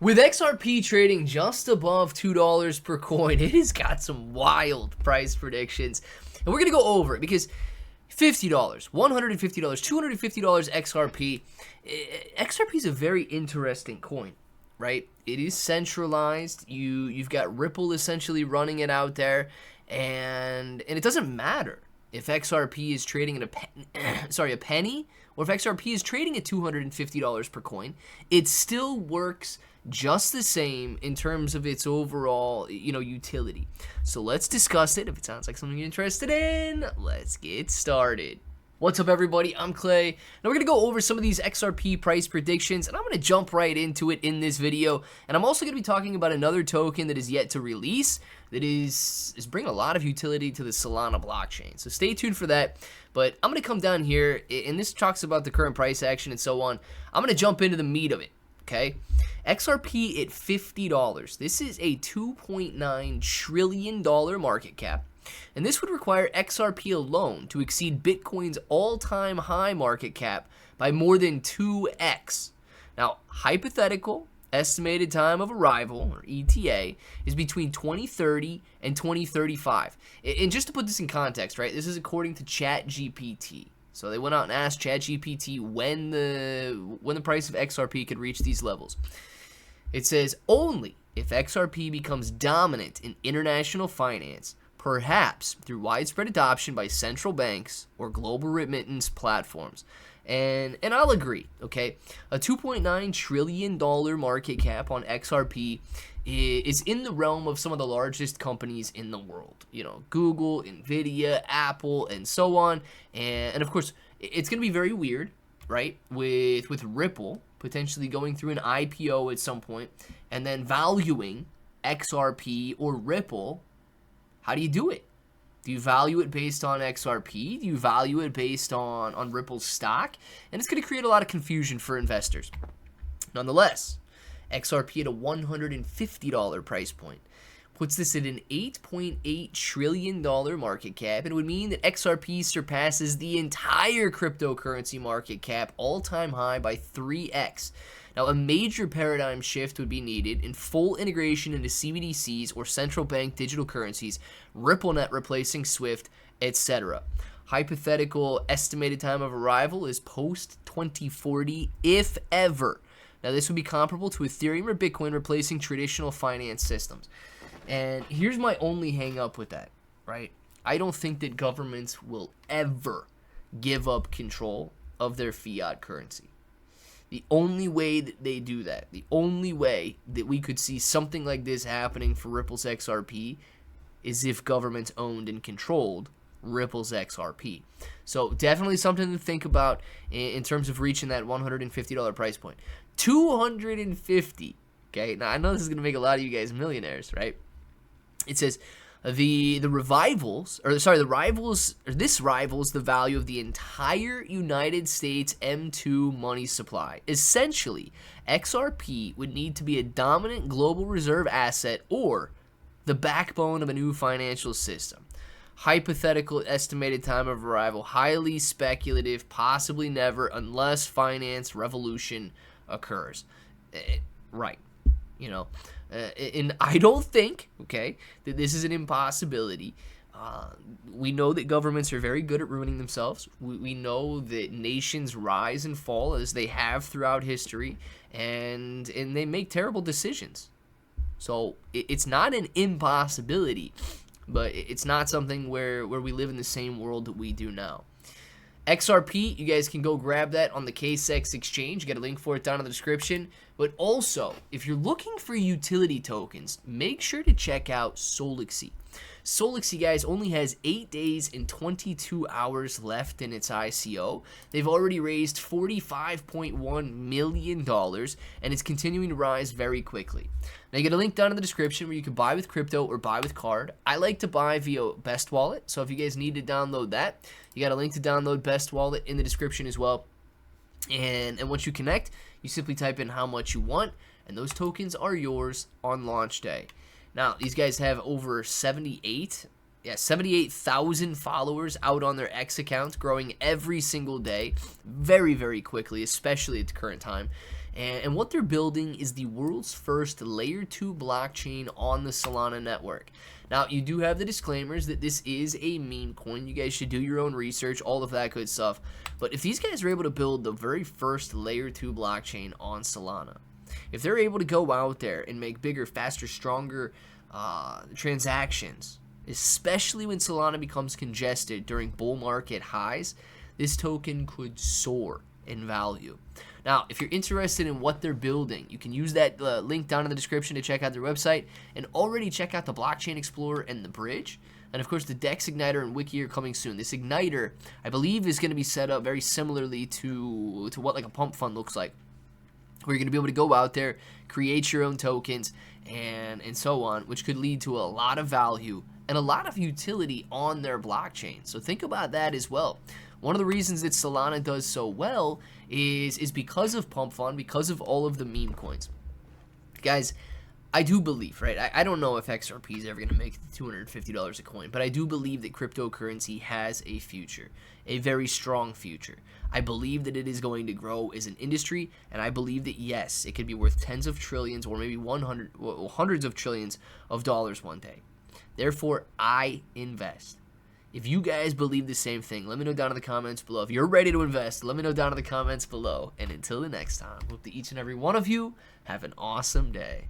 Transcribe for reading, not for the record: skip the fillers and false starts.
With XRP trading just above $2 per coin, it has got some wild price predictions. And we're going to go over it because $50, $150, $250 XRP. XRP is a very interesting coin, right? It is centralized. You've got Ripple essentially running it out there, and it doesn't matter if XRP is trading at a penny, or if XRP is trading at $250 per coin. It still works just the same in terms of its overall, utility. So let's discuss it. If it sounds like something you're interested in, let's get started. What's up, everybody? I'm Clay. Now we're going to go over some of these XRP price predictions, and I'm going to jump right into it in this video. And I'm also going to be talking about another token that is yet to release that is bringing a lot of utility to the Solana blockchain. So stay tuned for that. But I'm going to come down here, and this talks about the current price action and so on. I'm going to jump into the meat of it, okay? XRP at $50. This is a $2.9 trillion market cap. And this would require XRP alone to exceed Bitcoin's all-time high market cap by more than 2x. Now, hypothetical estimated time of arrival, or ETA, is between 2030 and 2035. And just to put this in context, right, this is according to ChatGPT. So they went out and asked ChatGPT when the price of XRP could reach these levels. It says, only if XRP becomes dominant in international finance, perhaps through widespread adoption by central banks or global remittance platforms. And I'll agree, okay? A $2.9 trillion market cap on XRP is in the realm of some of the largest companies in the world. Google, Nvidia, Apple, and so on. And of course, it's going to be very weird, right? With Ripple potentially going through an IPO at some point and then valuing XRP or Ripple. How do you do it? Do you value it based on XRP? Do you value it based on Ripple's stock? And it's going to create a lot of confusion for investors. Nonetheless, XRP at a $150 price point puts this at an $8.8 trillion market cap, and it would mean that XRP surpasses the entire cryptocurrency market cap all-time high by 3x. Now, a major paradigm shift would be needed in full integration into CBDCs or central bank digital currencies, RippleNet replacing SWIFT, etc. Hypothetical estimated time of arrival is post-2040, if ever. Now, this would be comparable to Ethereum or Bitcoin replacing traditional finance systems. And here's my only hang up with that, right? I don't think that governments will ever give up control of their fiat currency. The only way that they do that, the only way that we could see something like this happening for Ripple's XRP is if governments owned and controlled Ripple's XRP. So definitely something to think about in terms of reaching that $150 price point. $250, okay? Now, I know this is going to make a lot of you guys millionaires, right? It says this rivals the value of the entire United States M2 money supply. Essentially, XRP would need to be a dominant global reserve asset or the backbone of a new financial system. Hypothetical estimated time of arrival, highly speculative, possibly never, unless finance revolution occurs. Right. And I don't think, okay, that this is an impossibility. We know that governments are very good at ruining themselves. We know that nations rise and fall as they have throughout history, and they make terrible decisions. So it's not an impossibility, but it's not something where we live in the same world that we do now. XRP, you guys can go grab that on the KSEX exchange. You got a link for it down in the description. But also, if you're looking for utility tokens, make sure to check out Solaxy. Solaxy, guys, only has 8 days and 22 hours left in its ICO. They've already raised $45.1 million, and it's continuing to rise very quickly. Now, you get a link down in the description where you can buy with crypto or buy with card. I like to buy via Best Wallet, so if you guys need to download that, you got a link to download Best Wallet in the description as well. And once you connect, you simply type in how much you want, and those tokens are yours on launch day. Now, these guys have over 78 78,000 followers out on their X account, growing every single day, very, very quickly, especially at the current time. And what they're building is the world's first layer 2 blockchain on the Solana network. Now, you do have the disclaimers that this is a meme coin. You guys should do your own research, all of that good stuff. But if these guys are able to build the very first layer 2 blockchain on Solana, if they're able to go out there and make bigger, faster, stronger transactions, especially when Solana becomes congested during bull market highs, this token could soar in value. Now, if you're interested in what they're building, you can use that link down in the description to check out their website, and already check out the Blockchain Explorer and the Bridge. And of course, the DEX Igniter and Wiki are coming soon. This Igniter, I believe, is going to be set up very similarly to what like a pump fund looks like, where you're going to be able to go out there, create your own tokens, and so on, which could lead to a lot of value and a lot of utility on their blockchain. So think about that as well. One of the reasons that Solana does so well is because of Pump Fund, because of all of the meme coins. Guys, I do believe, right? I don't know if XRP is ever going to make $250 a coin, but I do believe that cryptocurrency has a future, a very strong future. I believe that it is going to grow as an industry, and I believe that, yes, it could be worth tens of trillions or maybe hundreds of trillions of dollars one day. Therefore, I invest. If you guys believe the same thing, let me know down in the comments below. If you're ready to invest, let me know down in the comments below. And until the next time, hope that each and every one of you have an awesome day.